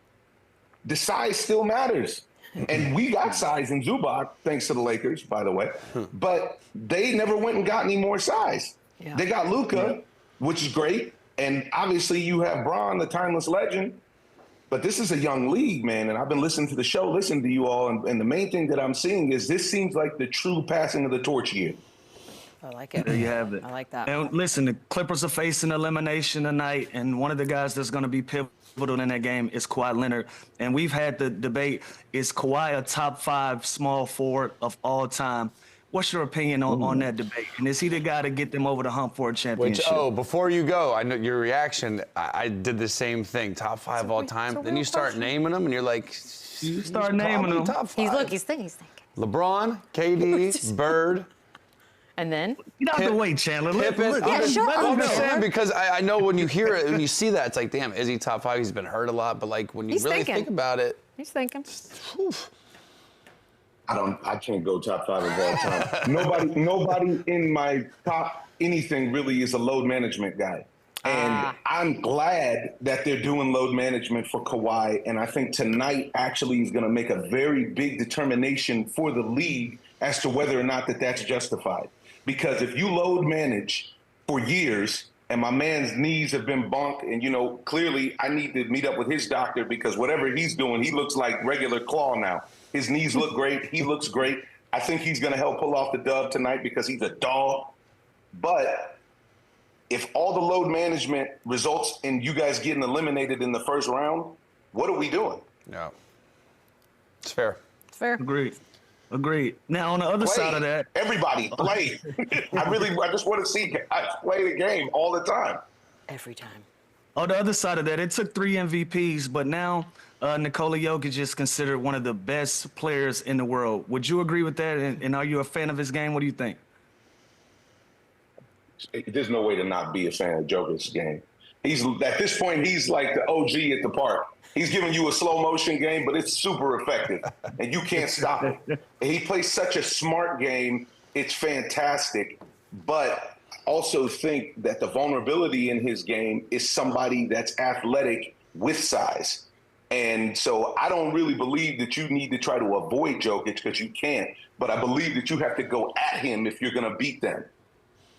G: The size still matters. And we got size in Zubac, thanks to the Lakers, by the way. But they never went and got any more size. Yeah. They got Luka, which is great. And obviously you have Bron, the timeless legend. But this is a young league, man. And I've been listening to the show, listening to you all. And the main thing that I'm seeing is this seems like the true passing of the torch here.
B: I like it.
D: There you have it.
B: I like that.
D: And listen, the Clippers are facing elimination tonight, and one of the guys that's going to be pivotal in that game is Kawhi Leonard. And we've had the debate, is Kawhi a top 5 small forward of all time? What's your opinion on that debate? And is he the guy to get them over the hump for a championship?
C: Before you go, I know your reaction. I did the same thing, top 5 all time. Then you start naming them, and you're like,
D: you start naming them.
C: Top 5.
B: He's thinking.
C: LeBron, KD, Bird.
B: And then?
D: Get out the way, Chandler.
C: Pippen.
B: I'm
C: just saying, because I know when you hear it, when you see that, it's like, damn, is he top 5? He's been hurt a lot. But, like, when you think about it.
B: He's thinking.
G: I can't go top 5 of all time. Nobody in my top anything really is a load management guy. And I'm glad that they're doing load management for Kawhi. And I think tonight actually is going to make a very big determination for the league as to whether or not that's justified. Because if you load manage for years and my man's knees have been bonked, and, you know, clearly I need to meet up with his doctor because whatever he's doing, he looks like regular Claw now. His knees look great. He looks great. I think he's going to help pull off the dub tonight because he's a dog. But if all the load management results in you guys getting eliminated in the first round, what are we doing?
C: Yeah. It's fair.
B: It's fair.
D: Agreed. Now, on the other side of that,
G: everybody play. I just want to see guys play the game all the time.
B: Every time.
D: On the other side of that, it took 3 MVPs, but now NIKOLA Jokic is considered one of the best players in the world. Would you agree with that? And are you a fan of his game? What do you think?
G: There's no way to not be a fan of Jokic's game. He's at this point, he's like the OG at the park. He's giving you a slow motion game, but it's super effective, and you can't stop it. And he plays such a smart game. It's fantastic, but also think that the vulnerability in his game is somebody that's athletic with size. And so I don't really believe that you need to try to avoid Jokic because you can't, but I believe that you have to go at him if you're going to beat them.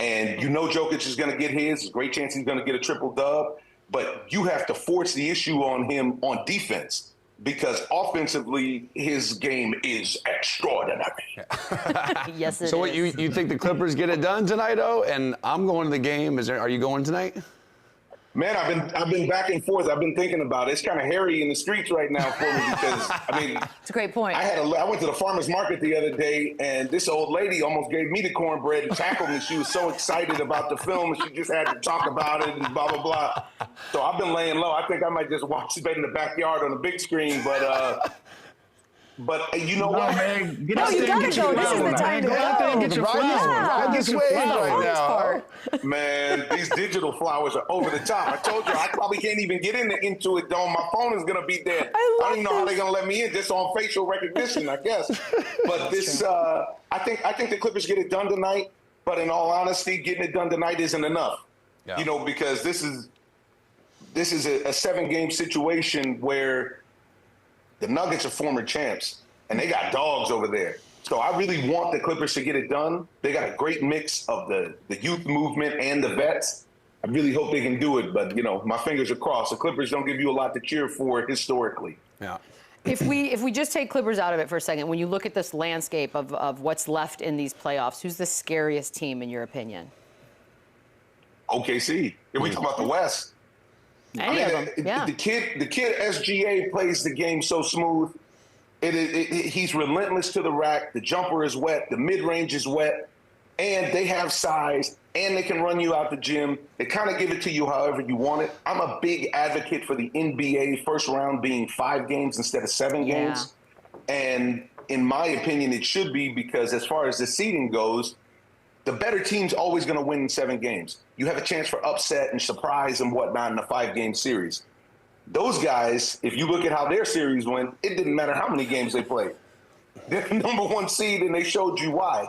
G: And you know Jokic is going to get his. There's a great chance he's going to get a triple dub. But you have to force the issue on him on defense because offensively his game is extraordinary.
B: Yes, it is.
C: So what, you think the Clippers get it done tonight, though? And I'm going to the game. Are you going tonight?
G: Man, I've been back and forth. I've been thinking about it. It's kind of hairy in the streets right now for me because, I mean,
B: it's a great point.
G: I went to the farmer's market the other day, and this old lady almost gave me the cornbread and tackled me. She was so excited about the film, and she just had to talk about it and blah, blah, blah. So I've been laying low. I think I might just watch it in the backyard on the big screen, but you know what?
D: Man,
B: no, you gotta go. This is the time to go.
D: Go out there and get your flowers.
C: Get your flowers right now.
G: Man, these digital flowers are over the top. I told you, I probably can't even get into it, though. My phone is going to be dead. I don't even know how they're going to let me in, just on facial recognition, I guess. But this, I think the Clippers get it done tonight. But in all honesty, getting it done tonight isn't enough. Yeah. You know, because this is a 7-game situation where the Nuggets are former champs, and they got dogs over there. So I really want the Clippers to get it done. They got a great mix of the youth movement and the vets. I really hope they can do it, but, you know, my fingers are crossed. The Clippers don't give you a lot to cheer for historically.
C: Yeah.
B: If we just take Clippers out of it for a second, when you look at this landscape of what's left in these playoffs, who's the scariest team in your opinion?
G: OKC. If we talk about the West.
B: Any of them, yeah.
G: The kid SGA plays the game so smooth. He's relentless to the rack. The jumper is wet. The mid-range is wet. And they have size, and they can run you out the gym. They kind of give it to you however you want it. I'm a big advocate for the NBA first round being 5 games instead of 7 games. And in my opinion, it should be, because as far as the seeding goes, the better team's always going to win in 7 games. You have a chance for upset and surprise and whatnot in a 5-game series. Those guys, if you look at how their series went, it didn't matter how many games they played. They're the #1 seed, and they showed you why.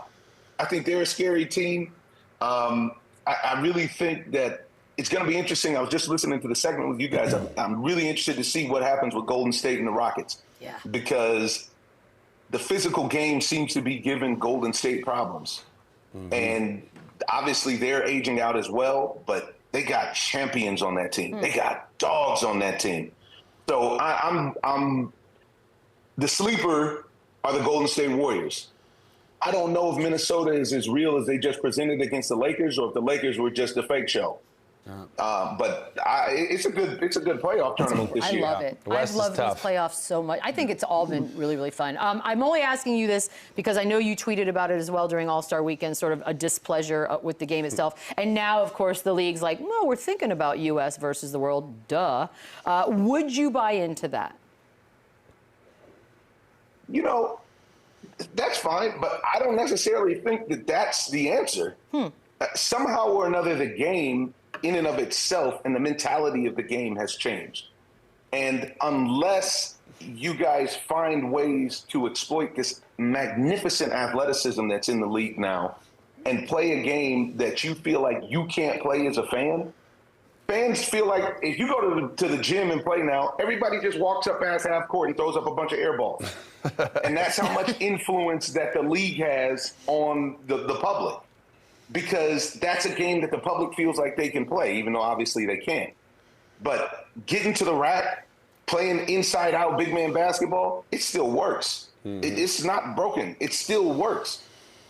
G: I think they're a scary team. I really think that it's going to be interesting. I was just listening to the segment with you guys. I'm really interested to see what happens with Golden State and the Rockets.
B: Yeah.
G: Because the physical game seems to be giving Golden State problems. Mm-hmm. And obviously they're aging out as well, but they got champions on that team. They got dogs on that team. So I'm the sleeper are the Golden State Warriors. I don't know if Minnesota is as real as they just presented against the Lakers, or if the Lakers were just a fake show. But it's a good playoff tournament this year.
B: I love it. I've loved these playoffs so much. I think it's all been really, really fun. I'm only asking you this because I know you tweeted about it as well during All-Star Weekend, sort of a displeasure with the game itself. And now, of course, the league's like, no, we're thinking about U.S. versus the world. Duh. Would you buy into that?
G: You know, that's fine, but I don't necessarily think that that's the answer. Somehow or another, the game in and of itself and the mentality of the game has changed. And unless you guys find ways to exploit this magnificent athleticism that's in the league now and play a game that you feel like you can't play as a fan, fans feel like if you go to the gym and play now, everybody just walks up past half court and throws up a bunch of air balls. And that's how much influence that the league has on the public. Because that's a game that the public feels like they can play, even though obviously they can't. But getting to the rack, playing inside-out big man basketball, it still works. It's not broken. It still works.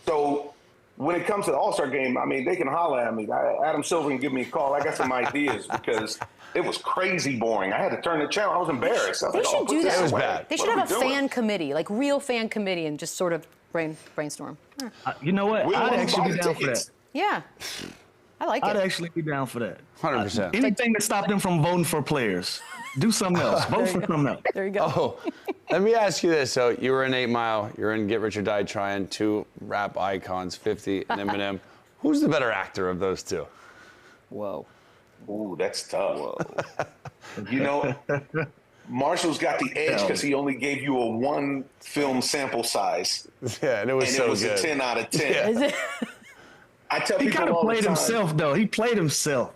G: So when it comes to the All-Star game, I mean, they can holler at me. Adam Silver can give me a call. I got some ideas because it was crazy boring. I had to turn the channel. I was embarrassed. I was
B: They should do that.
C: It was bad.
B: They should have a fan committee, like real fan committee, and just sort of brainstorm.
D: You know what? I'd actually be down for that.
B: Yeah. I like it.
D: I'd actually be down for that.
C: 100%.
D: Anything to stop them from voting for players. Do something else. Vote for something else.
B: There you go.
C: Oh, let me ask you this. So you were in 8 Mile. You're in Get Rich or Die Trying, 2 rap icons, 50 and Eminem. Who's the better actor of those two?
B: Whoa.
G: Ooh, that's tough. Whoa. You know, Marshall's got the edge because he only gave you a 1 film sample size.
C: Yeah, and it was so good.
G: And it was a 10 out of 10.
B: Yeah. Is it?
G: I tell
D: He
G: people
D: kind of
G: all the
D: played
G: time,
D: himself, though. He played himself.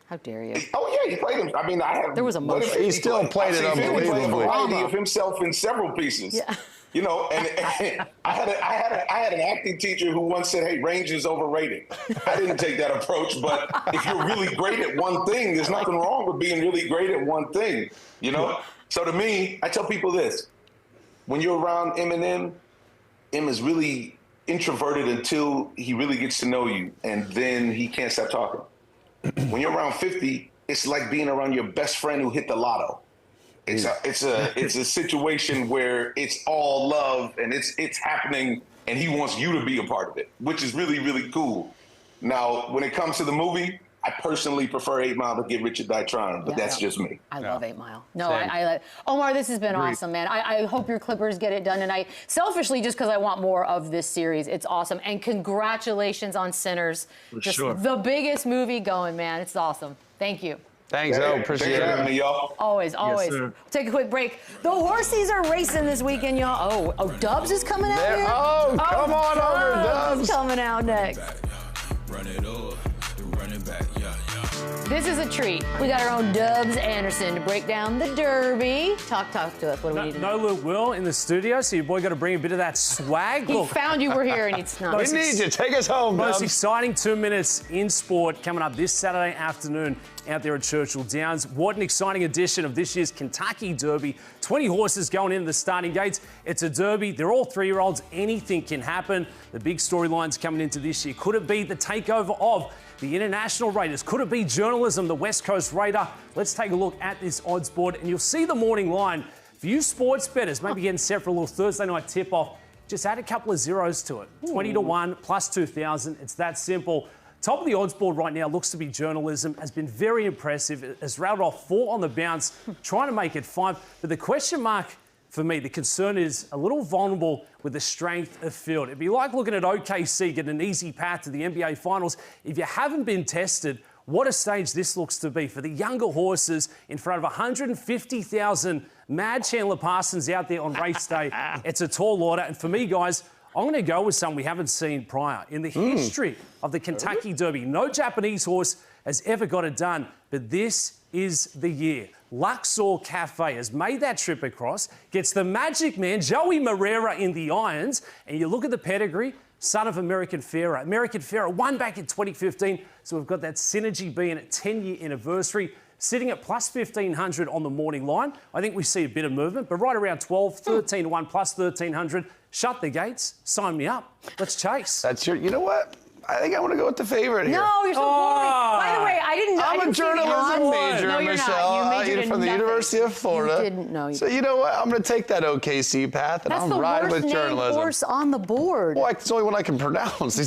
B: How dare you?
G: Oh, yeah, he played him. I mean,
B: There was emotion.
C: He still played it unbelievably.
G: He played a variety of himself in several pieces.
B: Yeah.
G: You know, and I had an acting teacher who once said, hey, range is overrated. I didn't take that approach, but if you're really great at one thing, there's nothing wrong with being really great at one thing, you know? So to me, I tell people this. When you're around Eminem, Em is really introverted until he really gets to know you, and then he can't stop talking. When you're around 50, it's like being around your best friend who hit the lotto. It's a situation where it's all love and it's happening, and he wants you to be a part of it, which is really, really cool. Now, when it comes to the movie, I personally prefer 8 Mile to Get Rich or Die Trying, but that's just me.
B: I love 8 Mile. No, Omar, this has been awesome, man. I hope your Clippers get it done tonight. Selfishly, just because I want more of this series. It's awesome. And congratulations on Sinners. Just the biggest movie going, man. It's awesome. Thank you.
C: Thanks, appreciate it.
G: Having me, y'all.
B: Always, always.
D: Yes,
B: Take a quick break. The horsies are racing this weekend, y'all. Oh, Dubs is coming out here?
C: Oh, come on over, Dubs.
B: Coming out next.
A: Run it up, run it back, yeah.
B: This is a treat. We got our own Dubs Anderson to break down the Derby. Talk to us. What do we need to know?
H: No Luke Will in the studio, so your boy got to bring a bit of that swag.
B: He found you were here and it's not.
C: We need you. Take us home,
H: Most
C: Dubs.
H: exciting 2 minutes in sport coming up this Saturday afternoon out there at Churchill Downs. What an exciting edition of this year's Kentucky Derby. 20 horses going into the starting gates. It's a Derby. They're all 3-year-olds. Anything can happen. The big storylines coming into this year. Could it be the takeover of the international raiders? Could it be journalism, the West Coast Raider? Let's take a look at this odds board, and you'll see the morning line. For you sports bettors, maybe getting set for a little Thursday night tip-off, just add a couple of zeros to it. 20 to 1 plus 2,000. It's that simple. Top of the odds board right now looks to be journalism. Has been very impressive. Has rattled off 4 on the bounce, trying to make it 5. But the question mark for me. The concern is a little vulnerable with the strength of field. It'd be like looking at OKC getting an easy path to the NBA Finals. If you haven't been tested, what a stage this looks to be for the younger horses in front of 150,000 mad Chandler Parsons out there on race day. It's a tall order. And for me, guys, I'm going to go with something we haven't seen prior. In the history of the Kentucky Derby, no Japanese horse has ever got it done, but this is the year. Luxor Cafe has made that trip across, gets the magic man, Joey Moreira, in the irons, and you look at the pedigree, son of American Pharoah. American Pharoah won back in 2015, so we've got that synergy being a 10-year anniversary, sitting at plus 1,500 on the morning line. I think we see a bit of movement, but right around 12, 13 to 1, plus 1,300. Shut the gates, sign me up, let's chase.
C: That's your, you know what? I think I want to go with the favorite here.
B: No, you're so boring. By the way, I didn't know.
C: I'm a journalism major,
B: no, you're
C: Michelle.
B: Not. You majored
C: from the
B: nothing.
C: University of Florida.
B: You didn't know.
C: So you know what? I'm going to take that OKC path, and I'm riding with journalism.
B: That's the worst horse on the board.
C: Well, it's the only one I can pronounce.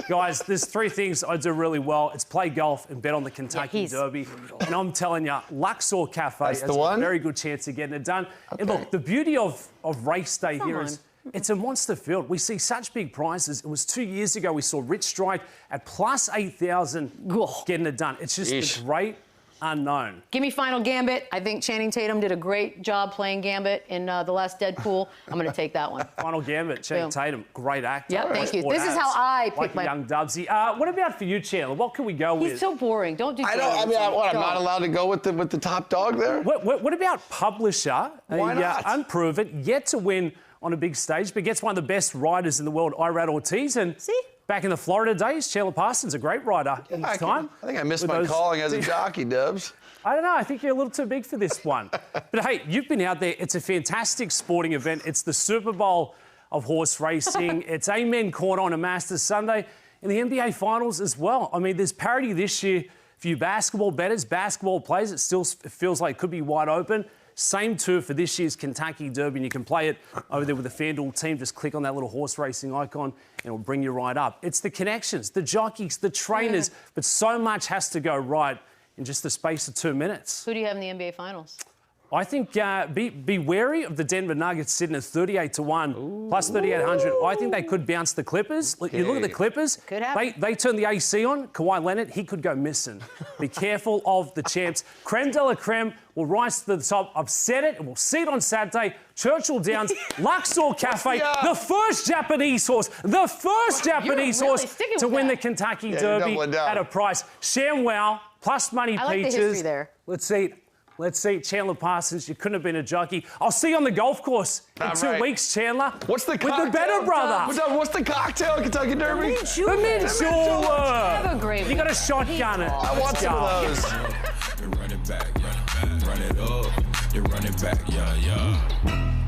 H: Guys, there's three things I do really well. It's play golf and bet on the Kentucky Derby. And I'm telling you, Luxor Cafe has a very good chance of getting it done. Okay. And look, the beauty of race day here is it's a monster field. We see such big prizes. It was 2 years ago we saw Rich Strike at plus 8,000 getting it done. It's just a great unknown.
B: Give me Final Gambit. I think Channing Tatum did a great job playing Gambit in the last Deadpool. I'm going to take that one.
H: Final Gambit, Channing Tatum, great actor.
B: Yeah, thank you. This is how I pick
H: like
B: my...
H: young Dubsy. What about for you, Chandler? What can we go with?
B: He's so boring. Don't do
C: I don't. I mean, I'm not allowed to go with the top dog there?
H: What about publisher?
C: Why not?
H: Unproven, yet to win on a big stage, but gets one of the best riders in the world, Irad Ortiz. And back in the Florida days, Chandler Parsons, a great rider in his time.
C: I think I missed my calling as a jockey, Dubs.
H: I don't know. I think you're a little too big for this one. But, hey, you've been out there. It's a fantastic sporting event. It's the Super Bowl of horse racing. It's Amen Corner on a Masters Sunday. And the NBA Finals as well. I mean, there's parity this year for you basketball bettors, basketball players. It still feels like it could be wide open. Same too for this year's Kentucky Derby, and you can play it over there with the FanDuel team. Just click on that little horse racing icon, and it'll bring you right up. It's the connections, the jockeys, the trainers, but so much has to go right in just the space of 2 minutes.
B: Who do you have in the NBA Finals?
H: I think be wary of the Denver Nuggets sitting at 38 to 1, plus 3,800. I think they could bounce the Clippers. Okay. You look at the Clippers.
B: Could happen.
H: They turn the AC on. Kawhi Leonard, he could go missing. Be careful of the champs. Creme de la creme will rise to the top. I've said it, and we'll see it on Saturday. Churchill Downs, Luxor Cafe, the first Japanese horse, to win the Kentucky Derby at a price. ShamWow, plus money
B: I like
H: peaches.
B: the history there.
H: Let's see, Chandler Parsons, you couldn't have been a jockey. I'll see you on the golf course in 2 weeks, Chandler.
C: What's the cocktail?
H: With the better brother.
C: What's the cocktail, Kentucky Derby?
H: The Mintula.
B: Have a great
H: You got to shotgun it.
C: I want some of those.
A: Run it back, run it up, then run it back, yeah.